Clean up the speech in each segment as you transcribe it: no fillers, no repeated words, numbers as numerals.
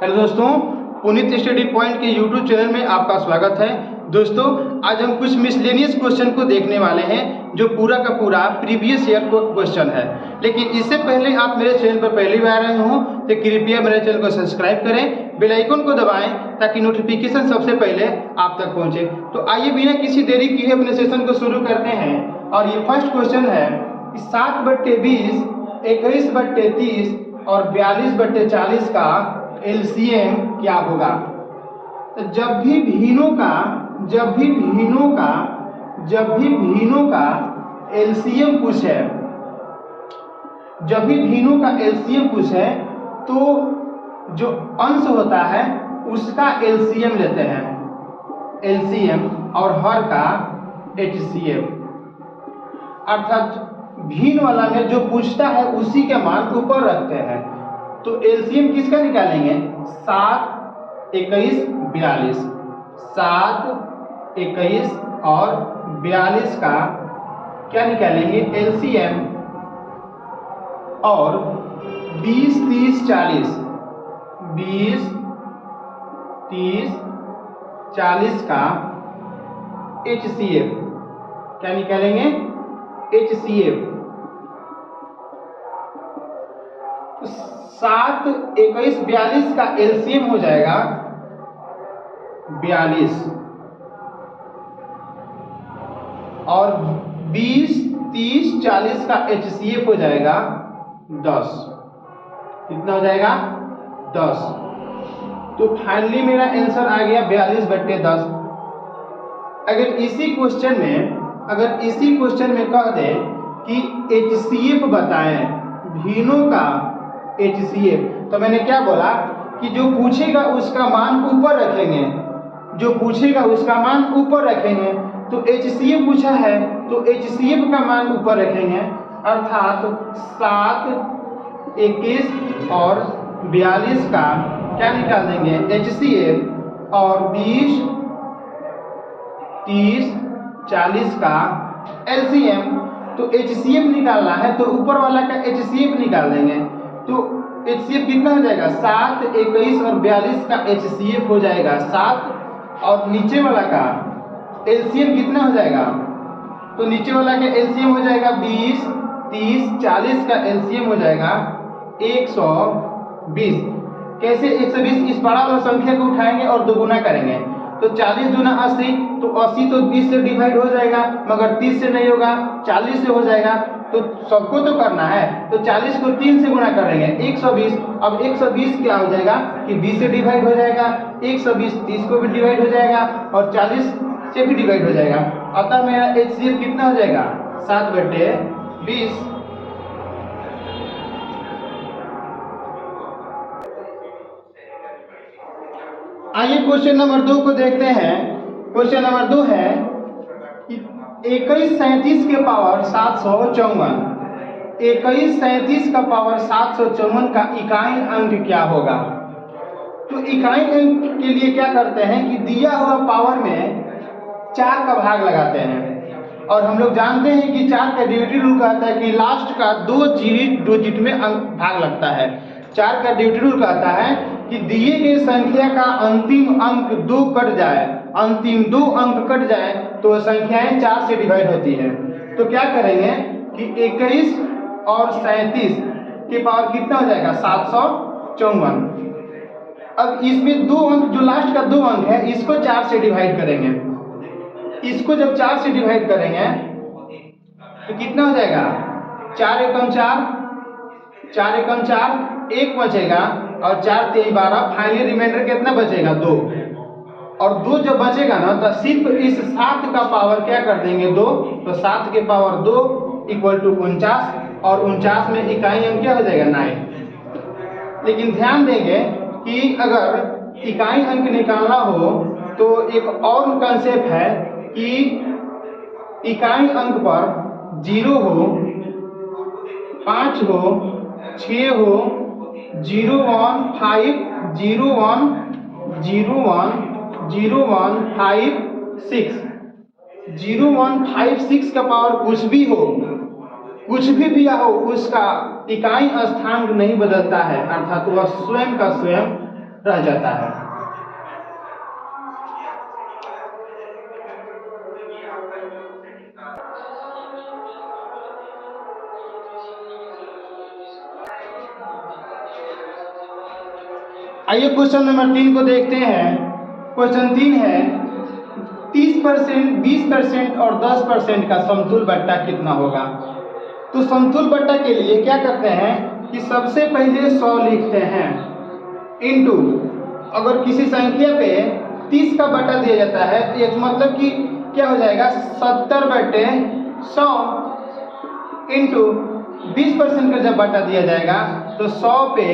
Hello दोस्तों, Puneet study point के YouTube channel में आपका स्वागत है। दोस्तों, आज हम कुछ मिसलेनियस क्वेश्चन को देखने वाले हैं जो पूरा का पूरा प्रीवियस ईयर को क्वेश्चन है। लेकिन इससे पहले आप मेरे चैनल पर पहली बार आए हों तो कृपया मेरे चैनल को सब्सक्राइब करें, बेल आइकन को दबाएं ताकि नोटिफिकेशन सबसे पहले आप तक पहुंचे। तो आइए बिना किसी देरी किए अपने सेशन को शुरू करते हैं। और ये फर्स्ट क्वेश्चन है कि 7/20, 21/30 और 42/40 का एलसीएम क्या होगा। तो जब भी भीनों का एलसीएम पूछे तो जो अंश होता है उसका एलसीएम लेते हैं, एलसीएम, और हर का एचसीएफ। अर्थात भिन्न वाला में जो पूछता है उसी के मान ऊपर रखते हैं। तो एलसीएम किसका निकालेंगे? 7, 21, 42। 7, 21 और 42 का क्या निकालेंगे? एलसीएम। और 20, 30, 40, 20, 30, 40 का एचसीएफ क्या निकालेंगे? एचसीएफ। 7, 21, 42 का एलसीएम हो जाएगा 42 और 20, 30, 40 का एचसीएफ हो जाएगा 10। कितना हो जाएगा? 10। तो फाइनली मेरा आंसर आ गया 42/10। अगर इसी क्वेश्चन में कह दे कि एचसीएफ बताएं, भीनों का एचसीएफ, तो मैंने क्या बोला कि जो पूछेगा उसका मान ऊपर रखेंगे। तो एचसीएफ पूछा है तो एचसीएफ का मान ऊपर रखेंगे। अर्थात 7, 21 और 42 का क्या निकाल देंगे? एचसीएफ। और 20, 30, 40 का एलसीएम। तो एचसीएफ निकालना है तो ऊपर वाला का एचसीएफ निकाल देंगे। तो एचसीएफ कितना हो जाएगा? 7, 21 और 42 का एचसीएफ हो जाएगा 7। और नीचे वाला का एलसीएम कितना हो जाएगा? तो नीचे वाला का एलसीएम हो जाएगा 20, 30, 40 का एलसीएम हो जाएगा 120। कैसे 120? इस बड़ा वाला संख्या को उठाएंगे और दोगुना करेंगे। तो 40 दूना 80, तो 80 तो 20 से डिवाइड हो जाएगा, मगर 30 से नहीं होगा, 40 से हो जाएगा। तो सबको तो करना है, तो 40 को 3 से गुणा करेंगे 120। अब 120 क्या हो जाएगा कि 20 से डिवाइड हो जाएगा, 120 30 को भी डिवाइड हो जाएगा और 40 से भी डिवाइड हो जाएगा। अतः मेरा एचसीएफ कितना हो जाएगा? 7/20। आइए क्वेश्चन नंबर 2 को देखते हैं। क्वेश्चन नंबर 2 है कि 21, 37 के पावर 754, 21, 37 का पावर 754 का इकाई अंक क्या होगा। तो इकाई अंक के लिए क्या करते हैं कि दिया हुआ पावर में 4 का भाग लगाते हैं। और हम लोग जानते हैं कि 4 का ड्यूटी रूल कहता है कि लास्ट का 2 डिजिट में भाग लगता है। 4 का ड्यूटी रूल कहता है कि दिए गए संख्या का अंतिम अंक 2 कट जाए, अंतिम 2 अंक कट जाए तो संख्याएं 4 से डिवाइड होती हैं। तो क्या करेंगे कि 21 और 37 के पावर कितना हो जाएगा? 754। अब इसमें 2 अंक, जो लास्ट का 2 अंक है, इसको 4 से डिवाइड करेंगे। इसको जब 4 से डिवाइड करेंगे तो कितना हो जाएगा? 4 एकम 4, 4 एकम 4, 1 बचेगा और 4 3 12। फाइनली रिमाइंडर कितना बचेगा? 2। और 2 जब बचेगा ना तो सिर्फ इस 7 का पावर क्या कर देंगे? 2। तो 7 के पावर 2 = 49 और 49 में इकाई अंक क्या हो जाएगा? 9। लेकिन ध्यान देंगे कि अगर इकाई अंक निकालना हो तो एक और कंसेप्ट है कि इकाई अंक पर 0 हो, 5 हो, 6 हो, 0 1 5 0 1 0 1 0 1 5 6 0 1 5 6 का पावर कुछ भी हो, कुछ भी दिया हो, उसका इकाई स्थानांक नहीं बदलता है, अर्थात वह स्वयं का स्वयं रह जाता है। आइए क्वेश्चन नंबर 3 को देखते हैं। क्वेश्चन 3 है 30%, 20% और 10% का समतुल बट्टा कितना होगा। तो समतुल बट्टा के लिए क्या करते हैं कि सबसे पहले 100 लिखते हैं इनटू, अगर किसी संख्या पे 30 का बट्टा दिया जाता है तो ये मतलब कि क्या हो जाएगा 70/100 इंटू 20% का जब बट्टा दिया जाएगा तो 100 पे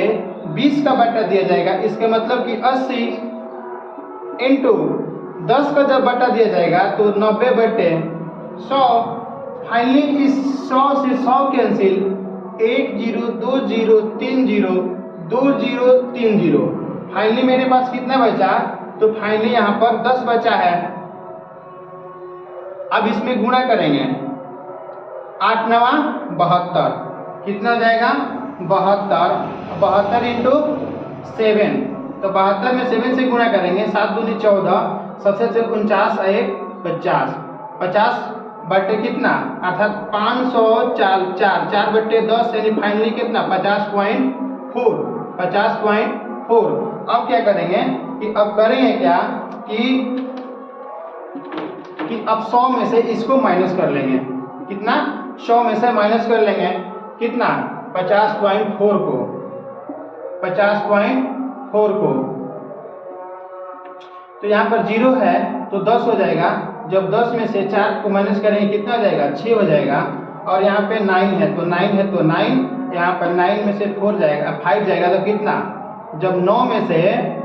20 का बट्टा दिया जाएगा, इसका मतलब कि 80 इंटू 10 का जब बट्टा दिया जाएगा तो 90/100। फाइनली इस 100 से 100 कैंसिल, 1 0 2 0 3 0 2 0 3 0। फाइनली मेरे पास कितना बचा, तो फाइनली यहाँ पर 10 बचा है। अब इसमें गुणा करेंगे, 8 9 72, कितना हो जाएगा 72, 72 इंटू 7, तो 72 में 7 से गुणा करेंगे, 7 दूनी 14, 7 से 49 1 50, 50 बटे कितना अर्थात 504, 4/10 यानी फाइनली कितना 50.4, 50.4। अब क्या करेंगे कि अब करेंगे क्या कि अब 100 में से इसको माइनस कर लेंगे, कितना 100 में से माइनस कर लेंगे कितना 50.4 को, 50.4 को, तो यहाँ पर 0 है तो 10 हो जाएगा। जब 10 में से 4 को माइनस करेंगे कितना हो जाएगा 6 हो जाएगा, और यहाँ पे 9 है तो 9 है तो 9, यहाँ पर 9 में से 4 जाएगा 5 जाएगा तो कितना, जब 9 में से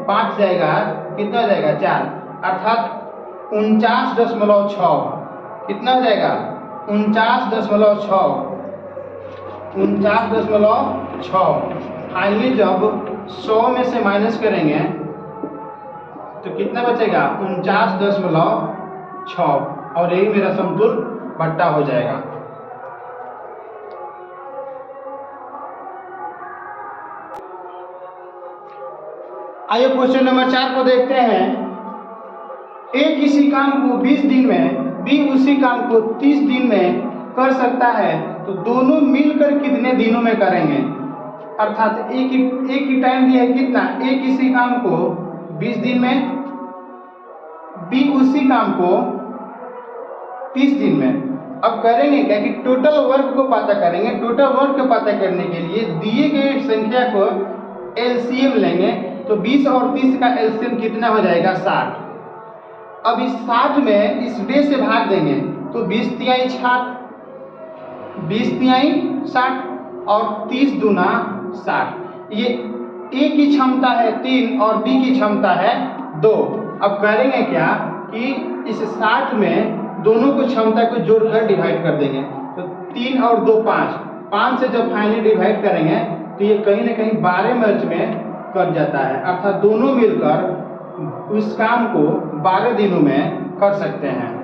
5 जाएगा कितना हो जाएगा 4, अर्थात 49.6, कितना हो जाएगा 49.6, 49.6। फाइनली जब 100 में से माइनस करेंगे तो कितना बचेगा 49.6, और यही मेरा समतुल बट्टा हो जाएगा। आइए क्वेश्चन नंबर 4 को देखते हैं। ए किसी काम को 20 दिन में, बी उसी काम को 30 दिन में कर सकता है, तो दोनों मिलकर कितने दिनों में करेंगे। अर्थात एक ही टाइम दिया है कितना, ए किसी काम को 20 दिन में, बी उसी काम को 30 दिन में। अब करेंगे क्या कि टोटल वर्क को पता करेंगे। टोटल वर्क को पता करने के लिए दिए गए संख्या को एलसीएम लेंगे, तो 20 और 30 का एलसीएम कितना हो जाएगा 60। अब इस 60 में इस बे से भाग देंगे तो 20 तिहाई 60, 20 तिहाई 60 और 30 दूना 60। ये ए की क्षमता है 3 और बी की क्षमता है 2। अब करेंगे क्या कि इस 60 में दोनों को क्षमता को जोड़कर डिवाइड कर देंगे, तो 3 और 2 5, 5 से जब फाइनली डिवाइड करेंगे तो ये कहीं ना कहीं 12 मिनट में कर जाता है, अर्थात दोनों मिलकर उस काम को 12 दिनों में कर सकते हैं।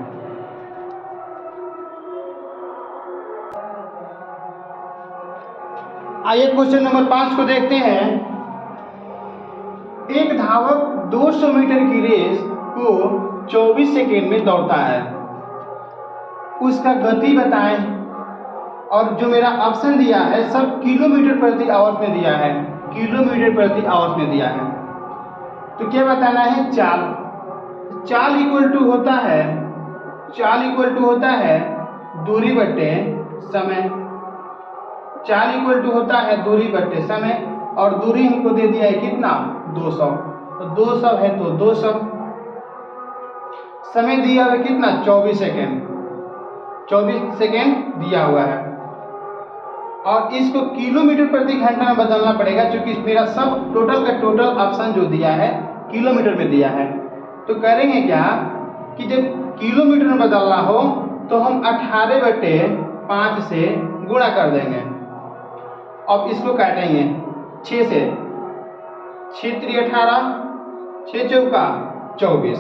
आइए क्वेश्चन नंबर 5 को देखते हैं। एक धावक 200 मीटर की रेस को 24 सेकेंड में दौड़ता है, उसका गति बताएं। और जो मेरा ऑप्शन दिया है सब किलोमीटर प्रति आवर्स में दिया है, किलोमीटर प्रति आवर्स में दिया है। तो क्या बताना है, चाल। चाल इक्वल टू होता है, चाल इक्वल टू होता है दूरी बट्टे समय। चाल इक्वल टू होता है दूरी बट्टे समय, और दूरी हमको दे दिया है कितना 200, तो 200 है तो 200। समय दिया हुआ है कितना 24 सेकेंड, 24 सेकेंड दिया हुआ है। और इसको किलोमीटर प्रति घंटा में बदलना पड़ेगा, क्योंकि मेरा सब टोटल का टोटल ऑप्शन जो दिया है किलोमीटर में दिया है। तो करेंगे क्या कि जब किलोमीटर में बदलना हो तो हम 18/5 से गुणा कर देंगे। अब इसको काटेंगे 6 से, 6 3 18, 6 चौका 24,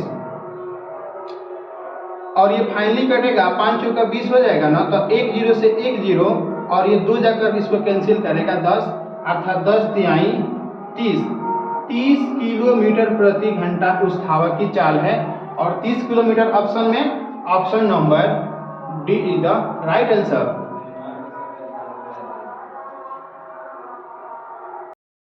और ये फाइनली कटेगा 5 चौका 20 हो जाएगा ना, तो 1 0 से 1 0, और ये 2 जाकर इसको कैंसिल करेगा 10, अर्थात 10 तिहाई 30, 30 किलोमीटर प्रति घंटा उस धावक की चाल है। और 30 किलोमीटर ऑप्शन में option number D is the right answer.